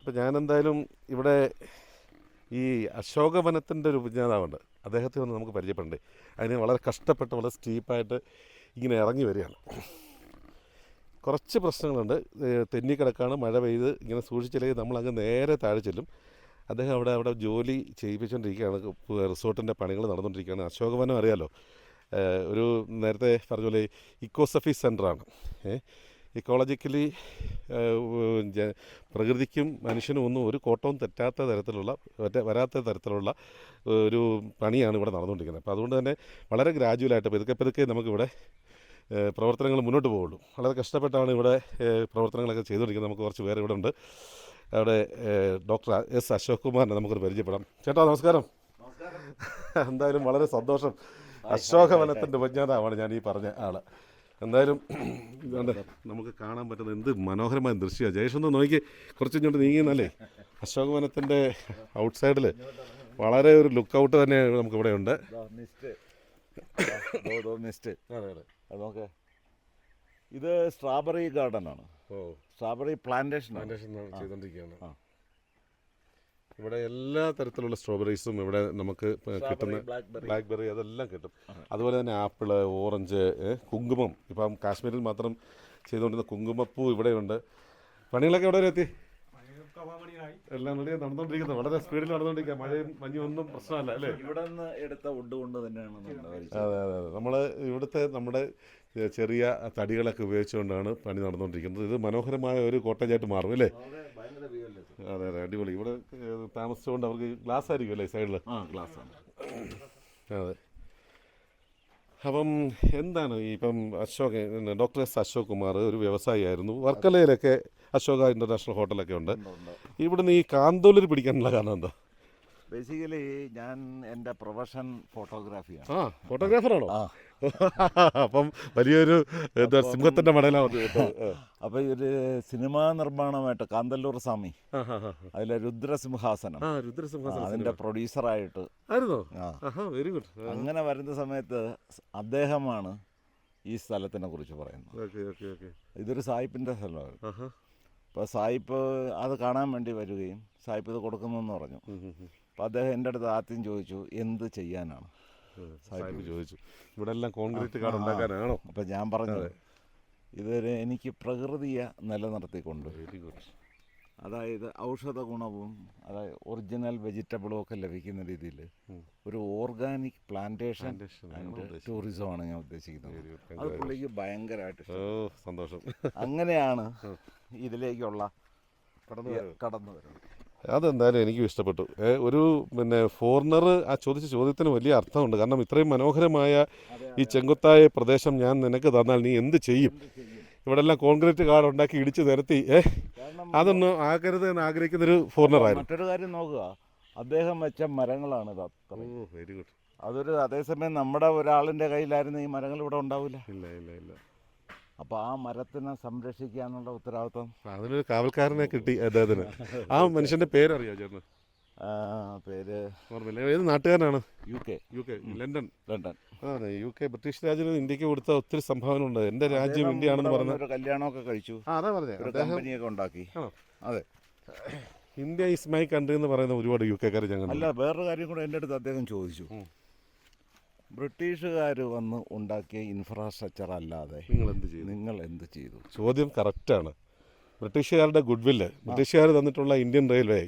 അപ്പോൾ ഞാനെന്തായാലും ഇവിടെ ഈ അശോകവനത്തിൻ്റെ ഒരു ഉപജ്ഞാതാവുണ്ട്, അദ്ദേഹത്തെ ഒന്ന് നമുക്ക് പരിചയപ്പെടണ്ടേ. അതിന് വളരെ കഷ്ടപ്പെട്ട് വളരെ സ്റ്റീപ്പായിട്ട് ഇങ്ങനെ ഇറങ്ങി വരികയാണ്. കുറച്ച് പ്രശ്നങ്ങളുണ്ട്, തെന്നിക്കിടക്കാണ്, മഴ പെയ്ത് ഇങ്ങനെ സൂക്ഷിച്ചില്ലെങ്കിൽ നമ്മളങ്ങ് നേരെ താഴെ ചെല്ലും. അദ്ദേഹം അവിടെ ജോലി ചെയ്യിപ്പിച്ചുകൊണ്ടിരിക്കുകയാണ്, റിസോർട്ടിൻ്റെ പണികൾ നടന്നുകൊണ്ടിരിക്കുകയാണ്. അശോകവനം അറിയാലോ, ഒരു നേരത്തെ പറഞ്ഞ പോലെ ഇക്കോസഫി സെൻ്ററാണ്. ഇക്കോളജിക്കലി പ്രകൃതിക്കും മനുഷ്യനും ഒന്നും ഒരു കോട്ടവും തെറ്റാത്ത തരത്തിലുള്ള വരാത്ത തരത്തിലുള്ള ഒരു പണിയാണ് ഇവിടെ നടന്നുകൊണ്ടിരിക്കുന്നത്. അപ്പോൾ അതുകൊണ്ട് തന്നെ വളരെ ഗ്രാജുവലായിട്ട് പതുക്കെ നമുക്കിവിടെ പ്രവർത്തനങ്ങൾ മുന്നോട്ട് പോവുള്ളൂ. വളരെ കഷ്ടപ്പെട്ടാണ് ഇവിടെ പ്രവർത്തനങ്ങളൊക്കെ ചെയ്തുകൊണ്ടിരിക്കുന്നത്. നമുക്ക് കുറച്ച് പേര് ഇവിടെ ഉണ്ട്. അവിടെ ഡോക്ടർ S. അശോക് കുമാറിനെ നമുക്കൊരു പരിചയപ്പെടാം. ചേട്ടാ നമസ്കാരം. എന്തായാലും വളരെ സന്തോഷം. അശോകവനത്തിൻ്റെ ഉപജ്ഞാതാവാണ് ഞാൻ ഈ പറഞ്ഞ ആൾ. എന്തായാലും നമുക്ക് കാണാൻ പറ്റുന്ന എന്ത് മനോഹരമായ ദൃശ്യമാണ്. ജയേഷൊന്ന് നോക്കി, കുറച്ച് ഇങ്ങോട്ട് നീങ്ങിയെന്നല്ലേ. അശോകവനത്തിൻ്റെ ഔട്ട്സൈഡിൽ വളരെ ഒരു ലുക്ക് ഔട്ട് തന്നെ നമുക്കിവിടെ ഉണ്ട്.
നോക്കേ, ഇത് സ്ട്രോബെറി ഗാർഡനാണ്. സ്ട്രോബെറി പ്ലാന്റേഷൻ
ചെയ്തുകൊണ്ടിരിക്കുകയാണ്. ഇവിടെ എല്ലാ തരത്തിലുള്ള സ്ട്രോബെറീസും ഇവിടെ നമുക്ക് കിട്ടുന്ന, ബ്ലാക്ക്ബെറി അതെല്ലാം കിട്ടും. അതുപോലെ തന്നെ ആപ്പിള്, ഓറഞ്ച്, കുങ്കുമം. ഇപ്പം കാശ്മീരിൽ മാത്രം ചെയ്തുകൊണ്ടിരുന്ന കുങ്കുമപ്പൂ ഇവിടെയുണ്ട്. പണികളൊക്കെ എവിടെ വരെ എത്തി? എല്ലാം റെഡി നടന്നുകൊണ്ടിരിക്കുന്നത്, വളരെ സ്പീഡിൽ നടന്നുകൊണ്ടിരിക്കുക. മഴയും മഞ്ഞും ഒന്നും പ്രശ്നമല്ല അല്ലേ?
ഇവിടെ നിന്ന് എടുത്ത വുഡ് കൊണ്ട് തന്നെയാണ്.
അതെ, നമ്മൾ ഇവിടുത്തെ നമ്മുടെ ചെറിയ തടികളൊക്കെ ഉപയോഗിച്ചുകൊണ്ടാണ് പണി നടന്നുകൊണ്ടിരിക്കുന്നത്. ഇത് മനോഹരമായ ഒരു കോട്ടേജായിട്ട് മാറും അല്ലേ? അതെ, അടിപൊളി. ഇവിടെ താമസിച്ചുകൊണ്ട് അവർക്ക് ഗ്ലാസ് ആയിരിക്കും അല്ലേ സൈഡിൽ?
ഗ്ലാസ്സാണ്.
അതെ. അപ്പം എന്താണ് ഇപ്പം ഡോക്ടർ S. അശോക് കുമാർ ഒരു വ്യവസായിയായിരുന്നു. വർക്കലയിലൊക്കെ അശോക ഇൻ്റർനാഷണൽ ഹോട്ടലൊക്കെ ഉണ്ട്. ഇവിടുന്ന് ഈ കാന്തല്ലൂർ പിടിക്കാനുള്ള കാരണം എന്താ?
ബേസിക്കലി ഞാൻ എൻ്റെ പ്രൊഫഷൻ ഫോട്ടോഗ്രാഫിയാണ്.
ഫോട്ടോഗ്രാഫറാണോ? അപ്പം വലിയൊരു സിംഹത്തിൻ്റെ മടലാണ്.
അപ്പോൾ ഒരു സിനിമാ നിർമ്മാണമായിട്ട് കാന്തല്ലൂർ സ്വാമി, അതിലെ രുദ്രസിംഹാസനം, അതിൻ്റെ പ്രൊഡ്യൂസറായിട്ട്
ആയിരുന്നോ? Very good.
അങ്ങനെ വരുന്ന സമയത്ത് അദ്ദേഹമാണ് ഈ സ്ഥലത്തിനെ കുറിച്ച് പറയുന്നത്. ഇതൊരു സായിപ്പിൻ്റെ സ്ഥലമാണ്. അപ്പോൾ സായിപ്പ് അത് കാണാൻ വേണ്ടി വരികയും സായിപ്പ് ഇത് കൊടുക്കുന്നെന്ന് പറഞ്ഞു. അപ്പോൾ അദ്ദേഹം എൻ്റെ അടുത്ത് ആദ്യം ചോദിച്ചു എന്ത് ചെയ്യാനാണ്.
സാഹിബ് ചോദിച്ചു ഇവിടെ എല്ലാം കോൺക്രീറ്റ് കാട് ഉണ്ടാക്കാനാണോ?
അപ്പം ഞാൻ പറഞ്ഞത് ഇതൊരു എനിക്ക് പ്രകൃതിയെ നിലനിർത്തിക്കൊണ്ട്
വെരി ഗുഡ്.
അതായത് ഔഷധ ഗുണവും അതായത് ഒറിജിനൽ വെജിറ്റബിളും ഒക്കെ ലഭിക്കുന്ന രീതിയിൽ ഒരു ഓർഗാനിക് പ്ലാന്റേഷൻ ആൻഡ് ടൂറിസമാണ് ഞാൻ ഉദ്ദേശിക്കുന്നത്. അത് പുള്ളിക്ക് ഭയങ്കരമായിട്ട്
സന്തോഷം.
അങ്ങനെയാണ് ഇതിലേക്കുള്ള കടന്നു വരുന്നത്.
അതെന്തായാലും എനിക്കും ഇഷ്ടപ്പെട്ടു. ഒരു ഫോറിനർ ആ ചോദിച്ച ചോദ്യത്തിന് വലിയ അർത്ഥമുണ്ട്. കാരണം ഇത്രയും മനോഹരമായ ഈ ചെങ്കുത്തായ പ്രദേശം ഞാൻ നിനക്ക് തന്നാൽ നീ എന്ത് ചെയ്യും? ഇവിടെ എല്ലാം കോൺക്രീറ്റ് കാട് ഉണ്ടാക്കി ഇടിച്ച് നിരത്തി അതൊന്നും ആകരുത് എന്ന് ആഗ്രഹിക്കുന്നൊരു ഫോറിനറായിരുന്നു.
മറ്റൊരു കാര്യം നോക്കുക, അദ്ദേഹം വെച്ച മരങ്ങളാണ് ഇത്.
Very good.
അതൊരു അതേസമയം നമ്മുടെ ഒരാളിൻ്റെ കയ്യിലായിരുന്നു ഈ മരങ്ങൾ ഇവിടെ ഉണ്ടാവില്ല.
ഇല്ല ഇല്ല ഇല്ല.
അപ്പോൾ ആ മരത്തിനെ സംരക്ഷിക്കാനുള്ള ഉത്തരവാദിത്വം
അതിനൊരു കാവൽക്കാരനെ കിട്ടി അദ്ദേഹത്തിന്. ആ മനുഷ്യൻ്റെ പേരറിയാം ചേട്ടന്?
പേര്
ഓർമ്മയില്ല. ഏത് നാട്ടുകാരനാണ്?
U K
London.
അതെ,
യു കെ ബ്രിട്ടീഷ് രാജ്യത്തിന് ഇന്ത്യക്ക് കൊടുത്ത ഒത്തിരി സംഭാവന ഉണ്ട്. എൻ്റെ രാജ്യം ഇന്ത്യയാണെന്ന് പറഞ്ഞ
ഒരു കല്യാണമൊക്കെ കഴിച്ചു.
അതാ പറഞ്ഞേ,
ഒരു കമ്പനിയൊക്കെ ഉണ്ടാക്കി. അതെ,
ഇന്ത്യ ഈസ് മൈ കൺട്രി എന്ന് പറയുന്ന ഒരുപാട് യു കെക്കാർ ഞങ്ങൾ.
അല്ല, വേറൊരു കാര്യം കൂടെ എൻ്റെ അടുത്ത് അദ്ദേഹം ചോദിച്ചു. ബ്രിട്ടീഷുകാർ വന്ന് ഉണ്ടാക്കിയ ഇൻഫ്രാസ്ട്രക്ചർ അല്ലാതെ നിങ്ങൾ എന്ത് ചെയ്തു?
ചോദ്യം കറക്റ്റാണ്. ബ്രിട്ടീഷുകാരുടെ ഗുഡ്വില്ല്, ബ്രിട്ടീഷുകാർ തന്നിട്ടുള്ള ഇന്ത്യൻ റെയിൽവേ,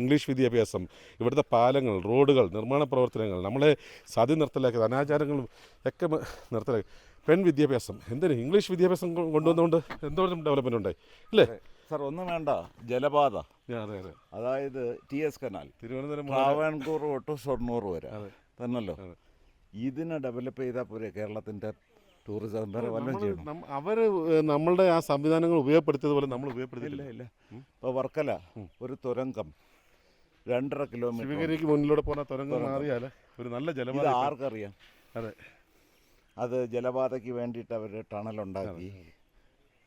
ഇംഗ്ലീഷ് വിദ്യാഭ്യാസം, ഇവിടുത്തെ പാലങ്ങൾ, റോഡുകൾ, നിർമ്മാണ പ്രവർത്തനങ്ങൾ, നമ്മളെ സതി നിർത്തലാക്കിയത്, അനാചാരങ്ങളും ഒക്കെ നിർത്തലാക്കി, പെൺ വിദ്യാഭ്യാസം, എന്തിന് ഇംഗ്ലീഷ് വിദ്യാഭ്യാസം കൊണ്ടുവന്നുകൊണ്ട് എന്തോരം ഡെവലപ്മെൻ്റ് ഉണ്ടായി അല്ലേ
സാർ? ഒന്നും വേണ്ട, ജലപാത.
അതെ അതെ.
അതായത് TS കനാൽ,
തിരുവനന്തപുരം,
ട്രാവൻകൂർ തൊട്ട് ഷൊർണൂർ വരെ തന്നല്ലോ. ഇതിനെ ഡെവലപ്പ് ചെയ്താൽ പോരെ കേരളത്തിൻ്റെ ടൂറിസം വേറെ വല്ലതും ചെയ്യണം.
അവർ നമ്മളുടെ ആ സംവിധാനങ്ങൾ ഉപയോഗപ്പെടുത്തിയതുപോലെ നമ്മൾ ഉപയോഗപ്പെടുത്തിയില്ല.
ഇല്ല. ഇപ്പോൾ വർക്കല ഒരു തുരങ്കം 2.5 കിലോമീറ്റർ
ശിവഗിരിക്ക് മുന്നിലൂടെ പോകുന്ന തുരങ്കം മാറിയാൽ ഒരു നല്ല ജലപാത
ആർക്കറിയാം.
അതെ,
അത് ജലപാതയ്ക്ക് വേണ്ടിയിട്ട് അവർ ടണലുണ്ടാക്കി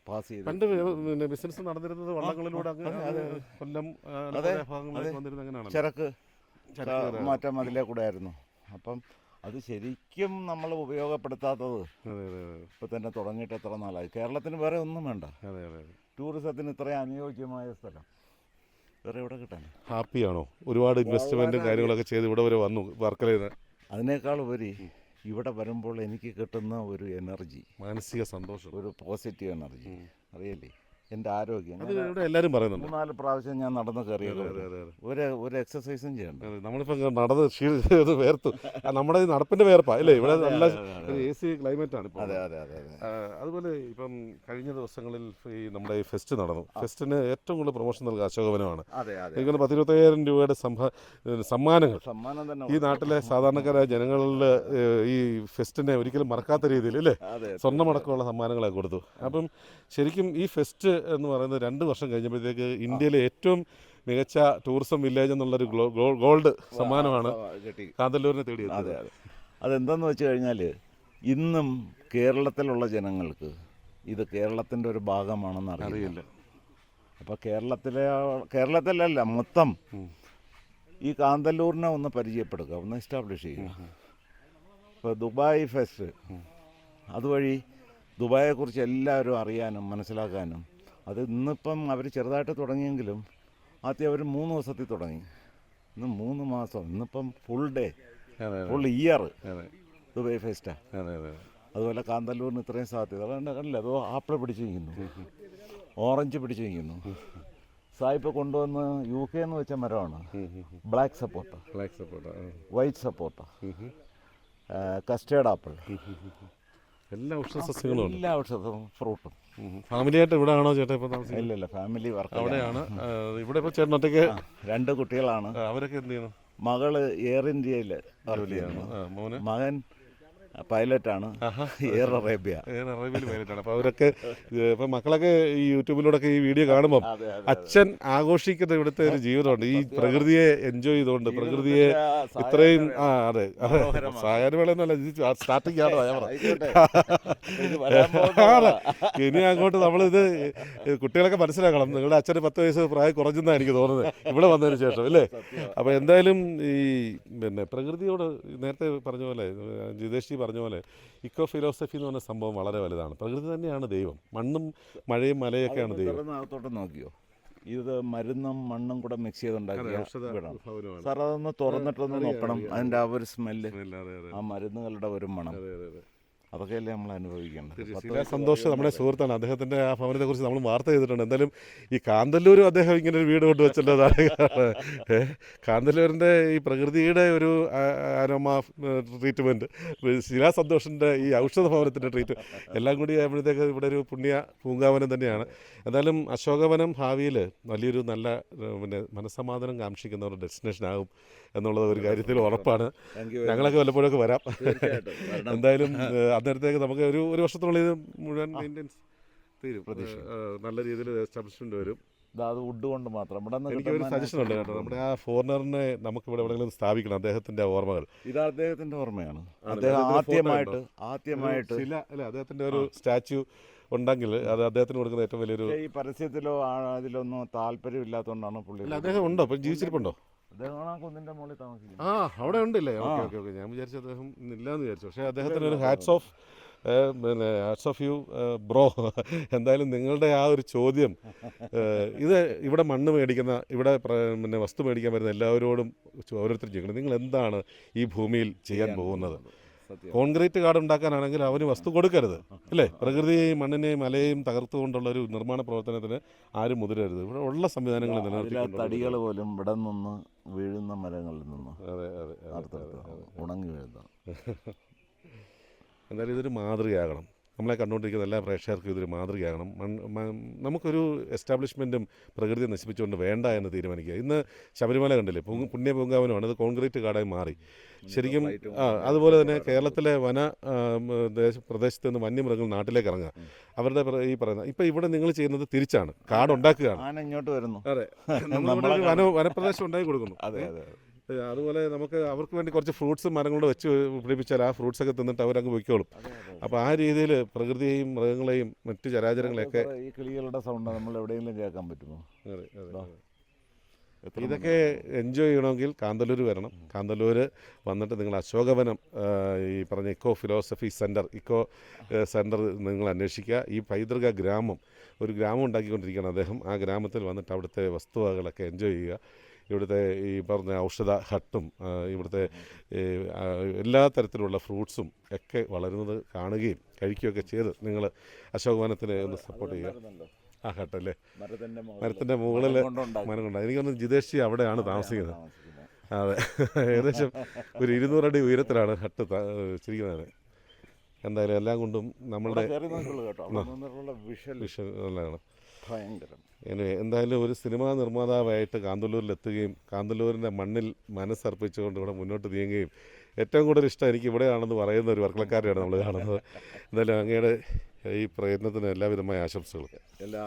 പാസ് ചെയ്ത്.
പണ്ട് ബിസിനസ് നടന്നിരുന്നത് വള്ളങ്ങളിലൂടെ കൊല്ലം വന്നിരുന്നത് അങ്ങനെയാണ്.
ചരക്ക് മാറ്റം അതിലേ കൂടെ ആയിരുന്നു. അപ്പം അത് ശരിക്കും നമ്മൾ ഉപയോഗപ്പെടുത്താത്തത് ഇപ്പം തന്നെ തുടങ്ങിയിട്ട് എത്ര നാളായി. കേരളത്തിന് വേറെ ഒന്നും വേണ്ട. ടൂറിസത്തിന് ഇത്രയും അനുയോജ്യമായ സ്ഥലം വേറെ എവിടെ കിട്ടാൻ?
ഹാപ്പിയാണോ? ഒരുപാട് ഇൻവെസ്റ്റ്മെൻറ്റും കാര്യങ്ങളൊക്കെ ചെയ്ത് ഇവിടെ വരെ വന്നു വർക്കലയിൽ നിന്ന്.
അതിനേക്കാൾ ഉപരി ഇവിടെ വരുമ്പോൾ എനിക്ക് കിട്ടുന്ന ഒരു എനർജി,
മാനസിക സന്തോഷം,
ഒരു പോസിറ്റീവ് എനർജി അറിയില്ലേ. എൻ്റെ ആരോഗ്യം
അത് ഇവിടെ എല്ലാവരും പറയുന്നുണ്ട്.
3-4 പ്രാവശ്യം ഞാൻ നടന്ന് കയറിയത്. ഒരു എക്സസൈസും ചെയ്യണ്ട.
നമ്മളിപ്പോൾ നടന്ന് വേർത്തു. നമ്മുടെ ഈ നടപ്പിൻ്റെ വേർപ്പാണ് അല്ലേ? ഇവിടെ നല്ല AC ക്ലൈമറ്റാണ് ഇപ്പോൾ.
അതെ അതെ അതെ അതെ.
അതുപോലെ ഇപ്പം കഴിഞ്ഞ ദിവസങ്ങളിൽ ഈ നമ്മുടെ ഈ ഫെസ്റ്റ് നടന്നു. ഫെസ്റ്റിന് ഏറ്റവും കൂടുതൽ പ്രൊമോഷൻ നൽകുക അശോകവനമാണ്. എനിക്ക് 10-25,000 രൂപയുടെ സമ്മാനങ്ങൾ ഈ നാട്ടിലെ സാധാരണക്കാരായ ജനങ്ങളിൽ ഈ ഫെസ്റ്റിനെ ഒരിക്കലും മറക്കാത്ത രീതിയിൽ അല്ലേ സ്വർണ്ണമടക്കമുള്ള സമ്മാനങ്ങളൊക്കെ കൊടുത്തു. അപ്പം ശരിക്കും ഈ ഫെസ്റ്റ് എന്ന് പറയുന്നത് 2 വർഷം കഴിഞ്ഞപ്പോഴത്തേക്ക് ഇന്ത്യയിലെ ഏറ്റവും മികച്ച ടൂറിസം വില്ലേജ് എന്നുള്ളൊരു ഗോൾഡ് സമ്മാനമാണ് കാന്തല്ലൂരിനെ തേടിയത്.
അതെ അതെ. അതെന്താണെന്ന് വെച്ച് കഴിഞ്ഞാൽ ഇന്നും കേരളത്തിലുള്ള ജനങ്ങൾക്ക് ഇത് കേരളത്തിൻ്റെ ഒരു ഭാഗമാണെന്ന് അറിയില്ല. അപ്പോൾ കേരളത്തിലല്ല മൊത്തം ഈ കാന്തല്ലൂരിനെ ഒന്ന് പരിചയപ്പെടുക, ഒന്ന് എസ്റ്റാബ്ലിഷ് ചെയ്യുക. ഇപ്പോൾ ദുബായ് ഫെസ്റ്റ് അതുവഴി ദുബായെക്കുറിച്ച് എല്ലാവരും അറിയാനും മനസ്സിലാക്കാനും. അത് ഇന്നിപ്പം അവർ ചെറുതായിട്ട് തുടങ്ങിയെങ്കിലും ആദ്യം അവർ 3 ദിവസത്തിൽ തുടങ്ങി. ഇന്ന് 3 മാസം, ഇന്നിപ്പം full day, full year Dubai ഫെസ്റ്റാണ്. അതുപോലെ കാന്തല്ലൂരിന് ഇത്രയും സാധ്യത കണ്ടില്ല. അതോ ആപ്പിൾ പിടിച്ചു നിൽക്കുന്നു, ഓറഞ്ച് പിടിച്ചു നിൽക്കുന്നു. സായിപ്പ് കൊണ്ടുവന്ന് UK എന്ന് വെച്ച മരമാണ് ബ്ലാക്ക് സപ്പോട്ട, വൈറ്റ് സപ്പോട്ട, കസ്റ്റേർഡ് ആപ്പിൾ,
എല്ലാ ഔഷധ സസ്യങ്ങളും
എല്ലാ ഔഷധവും ഫ്രൂട്ടും.
ഫാമിലിയായിട്ട് ഇവിടെ ആണോ ചേട്ടാ ഇപ്പോൾ താമസിക്കുന്നത്?
ഇല്ല, ഫാമിലി വർക്ക്
അവിടെയാണ്. ഇവിടെ ഇപ്പോൾ ചേട്ടൻ ഒറ്റയ്ക്ക്?
2 കുട്ടികളാണ്.
അവരൊക്കെ എന്ത് ചെയ്യുന്നു?
മകള് എയർ ഇന്ത്യയിൽ ജോലിയാണ്, മകൻ പൈലറ്റാണ്, എയർ അറേബ്യയിൽ
പൈലറ്റാണ്. അപ്പോൾ അവരൊക്കെ ഇപ്പം മക്കളൊക്കെ ഈ യൂട്യൂബിലൂടെയൊക്കെ ഈ വീഡിയോ കാണുമ്പം അച്ഛൻ ആഘോഷിക്കുന്ന ഇവിടുത്തെ ഒരു ജീവിതമുണ്ട്. ഈ പ്രകൃതിയെ എൻജോയ് ചെയ്തുകൊണ്ട്, പ്രകൃതിയെ ഇത്രയും അതെ സായാഹ്നവേളയൊന്നുമല്ല, ഇത് സ്റ്റാർട്ടിങ് ആണോ ഇനി അങ്ങോട്ട് നമ്മളിത് കുട്ടികളൊക്കെ മനസ്സിലാക്കണം. നിങ്ങളുടെ അച്ഛന് 10 വയസ്സ് പ്രായം കുറഞ്ഞെന്നാണ് എനിക്ക് തോന്നുന്നത് ഇവിടെ വന്നതിന് ശേഷം അല്ലേ. അപ്പോൾ എന്തായാലും ഈ പ്രകൃതിയോട് നേരത്തെ പറഞ്ഞ പോലെ ജിതേഷ് പറഞ്ഞ പോലെ ഇക്കോ ഫിലോസഫി എന്ന് പറഞ്ഞ സംഭവം വളരെ വലുതാണ്. പ്രകൃതി തന്നെയാണ് ദൈവം. മണ്ണും മഴയും മലയൊക്കെയാണ് ദൈവം.
നോക്കിയോ ഇത് മരുന്നും മണ്ണും കൂടെ മിക്സ് ചെയ്തുണ്ടാക്കിയ
ഔഷധ
വീടാണ്
ഭവനമാണ്.
സാർ അതൊന്ന് തുറന്നിട്ടൊന്ന്
അറിയാം,
നോക്കണം.
അറിയാം,
അതിൻ്റെ ആ ഒരു സ്മെല്ല്,
അതെ അതെ
ആ മരുന്നുകളുടെ ഒരു മണം,
അതെ അതെ അതെ.
അതൊക്കെയല്ലേ നമ്മൾ അനുഭവിക്കേണ്ടത്.
ശില സന്തോഷ് നമ്മുടെ സുഹൃത്താണ്. അദ്ദേഹത്തിൻ്റെ ആ ഭവനത്തെക്കുറിച്ച് നമ്മൾ വാർത്ത ചെയ്തിട്ടുണ്ട്. എന്തായാലും ഈ കാന്തല്ലൂരും അദ്ദേഹം ഇങ്ങനെ ഒരു വീട് കൊണ്ടുവച്ചല്ലോ. കാന്തല്ലൂരിൻ്റെ ഈ പ്രകൃതിയുടെ ഒരു അരോമ ട്രീറ്റ്മെൻറ്റ്, ശിലാ സന്തോഷിൻ്റെ ഈ ഔഷധ ഭവനത്തിൻ്റെ എല്ലാം കൂടി ആകുമ്പോഴത്തേക്ക് ഇവിടെ ഒരു പുണ്യ പൂങ്കാവനം തന്നെയാണ്. എന്തായാലും അശോകവനം ഭാവിയിൽ വലിയൊരു നല്ല പിന്നെ മനസ്സമാധാനം കാക്ഷിക്കുന്ന ഒരു ഡെസ്റ്റിനേഷൻ ആകും എന്നുള്ളത് ഒരു കാര്യത്തിൽ ഉറപ്പാണ്. ഞങ്ങളൊക്കെ വല്ലപ്പോഴൊക്കെ വരാം. എന്തായാലും അന്നേരത്തേക്ക് നമുക്ക് ഒരു വർഷത്തിനുള്ളിൽ ഇത് മുഴുവൻ മെയിൻ്റെനൻസ് തീരും. നല്ല രീതിയിൽ എസ്റ്റാബ്ലിഷ്മെൻറ്റ് വരും.
അത് വുഡ് കൊണ്ട് മാത്രം. ഇവിടെ
എനിക്കൊരു സജഷൻ ഉണ്ട് കേട്ടോ. നമ്മുടെ ആ ഫോറിനറിനെ നമുക്ക് ഇവിടെ എവിടെയെങ്കിലും സ്ഥാപിക്കണം, അദ്ദേഹത്തിൻ്റെ ഓർമ്മകൾ.
ഇത് അദ്ദേഹത്തിൻ്റെ ഓർമ്മയാണ്.
ആണ്.
അദ്ദേഹം
അദ്ദേഹത്തിന്
ആദ്യമായിട്ട്
ശില അല്ല അദ്ദേഹത്തിൻ്റെ ഒരു സ്റ്റാച്യു ഉണ്ടെങ്കിൽ അത് അദ്ദേഹത്തിന് കൊടുക്കുന്ന ഏറ്റവും വലിയൊരു.
ഈ പരസ്യത്തിലോ അതിലൊന്നും താല്പര്യമില്ലാത്തതുകൊണ്ടാണ് പുള്ളി.
അല്ല അദ്ദേഹം ഉണ്ടോ ഇപ്പം ജീവിച്ചിരിപ്പുണ്ടോ?
അദ്ദേഹം ആ കുന്നിൻ്റെ മുകളിൽ താമസിക്കുന്നത്.
ആ അവിടെ ഉണ്ടല്ലേ? Okay okay okay. ഞാൻ വിചാരിച്ചു അദ്ദേഹം ഇല്ലാന്ന് വിചാരിച്ചു. പക്ഷേ അദ്ദേഹത്തിന് ഒരു hats off hats off you bro. എന്തായാലും നിങ്ങളുടെ ആ ഒരു ചോദ്യം, ഇത് ഇവിടെ മണ്ണ് മേടിക്കുന്ന, ഇവിടെ പിന്നെ വസ്തു മേടിക്കാൻ വരുന്ന എല്ലാവരോടും ഓരോരുത്തരും ചോദിക്കണം, നിങ്ങൾ എന്താണ് ഈ ഭൂമിയിൽ ചെയ്യാൻ പോകുന്നത്? കോൺക്രീറ്റ് കാർഡ് ഉണ്ടാക്കാനാണെങ്കിൽ അവന് വസ്തു കൊടുക്കരുത്, അല്ലേ? പ്രകൃതിയെയും മണ്ണിനെയും മലയെയും തകർത്തുകൊണ്ടുള്ള ഒരു നിർമ്മാണ പ്രവർത്തനത്തിന് ആരും മുതിരരുത്. ഇവിടെ ഉള്ള സംവിധാനങ്ങൾ നിലനിർത്തി
തടികൾ പോലും ഇവിടെ നിന്ന് വീഴുന്ന മരങ്ങളിൽ നിന്ന്
അതെ അതെ അതെ
ഉണങ്ങി വീഴുന്ന.
എന്തായാലും ഇതൊരു മാതൃകയാകണം. നമ്മളെ കണ്ടുകൊണ്ടിരിക്കുന്ന എല്ലാ പ്രേക്ഷകർക്കും ഇതൊരു മാതൃകയാകണം. നമുക്കൊരു എസ്റ്റാബ്ലിഷ്മെൻറ്റും പ്രകൃതിയെ നശിപ്പിച്ചുകൊണ്ട് വേണ്ട എന്ന് തീരുമാനിക്കുക. ഇന്ന് ശബരിമല കണ്ടില്ലേ, പുണ്യ പൂങ്കാവനമാണ്, അത് കോൺക്രീറ്റ് കാടായി മാറി. ശരിക്കും അതുപോലെ തന്നെ കേരളത്തിലെ പ്രദേശത്ത് നിന്ന് വന്യമൃഗങ്ങൾ നാട്ടിലേക്ക് ഇറങ്ങുക. അവരുടെ ഈ പറയുന്ന ഇപ്പം ഇവിടെ നിങ്ങൾ ചെയ്യുന്നത് തിരിച്ചാണ്, കാടുണ്ടാക്കുകയാണ്.
ആന ഇങ്ങോട്ട് വരുന്നു.
അതെ, നമ്മളിവിടെ വനപ്രദേശം ഉണ്ടാക്കി കൊടുക്കുന്നു.
അതെ അതെ.
അതുപോലെ നമുക്ക് അവർക്ക് വേണ്ടി കുറച്ച് ഫ്രൂട്ട്സും മരങ്ങളോട് വെച്ച് പിടിപ്പിച്ചാൽ ആ ഫ്രൂട്ട്സൊക്കെ തിന്നിട്ട് അവരങ്ങ് പൊയ്ക്കോളും. അപ്പോൾ ആ രീതിയിൽ പ്രകൃതിയെയും മൃഗങ്ങളെയും മറ്റു ചരാചരങ്ങളെയൊക്കെ.
ഈ കിളികളുടെ സൗണ്ട് നമ്മൾ എവിടെയെങ്കിലും കേൾക്കാൻ പറ്റുമോ?
അതെ അതെ. ഇതൊക്കെ എൻജോയ് ചെയ്യണമെങ്കിൽ കാന്തല്ലൂർ വരണം. കാന്തല്ലൂർ വന്നിട്ട് നിങ്ങൾ അശോകവനം, ഈ പറഞ്ഞ eco philosophy centre, eco centre നിങ്ങൾ അന്വേഷിക്കുക. ഈ പൈതൃക ഗ്രാമം, ഒരു ഗ്രാമം ഉണ്ടാക്കിക്കൊണ്ടിരിക്കുകയാണ് അദ്ദേഹം. ആ ഗ്രാമത്തിൽ വന്നിട്ട് അവിടുത്തെ വസ്തുവകളൊക്കെ എൻജോയ് ചെയ്യുക. ഇവിടുത്തെ ഈ പറഞ്ഞ ഔഷധ ഹട്ടും ഇവിടുത്തെ എല്ലാ തരത്തിലുള്ള ഫ്രൂട്ട്സും ഒക്കെ വളരുന്നത് കാണുകയും കഴിക്കുകയൊക്കെ ചെയ്ത് നിങ്ങൾ അശോകവനത്തിനെ ഒന്ന് സപ്പോർട്ട് ചെയ്യുക. ആ ഹട്ടല്ലേ, മരത്തിൻ്റെ മുകളിൽ മരം കൊണ്ടാണ്. എനിക്കൊന്ന് ജിതേഷ് അവിടെയാണ് താമസിക്കുന്നത്. അതെ, ഏകദേശം ഒരു 200 അടി ഉയരത്തിലാണ് ഹട്ട് വെച്ചിരിക്കുന്നത്. എന്തായാലും എല്ലാം കൊണ്ടും നമ്മളുടെ വിഷൻ നല്ലതാണ്. എന്തായാലും ഒരു സിനിമാ നിർമ്മാതാവായിട്ട് കാന്തല്ലൂരിലെത്തുകയും കാന്തല്ലൂരിൻ്റെ മണ്ണിൽ മനസ്സർപ്പിച്ചുകൊണ്ട് ഇവിടെ മുന്നോട്ട് നീങ്ങുകയും ഏറ്റവും കൂടുതൽ ഇഷ്ടം എനിക്ക് ഇവിടെയാണെന്ന് പറയുന്ന ഒരു വർക്കലക്കാരെയാണ് നമ്മൾ കാണുന്നത്. എന്തായാലും അങ്ങയുടെ ഈ പ്രയത്നത്തിന് എല്ലാവിധമായ ആശംസകളും.
എല്ലാ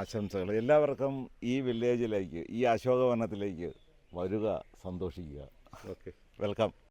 ആശംസകളും എല്ലാവർക്കും. ഈ വില്ലേജിലേക്ക്, ഈ അശോകവനത്തിലേക്ക് വരിക, സന്തോഷിക്കുക.
Okay,
welcome.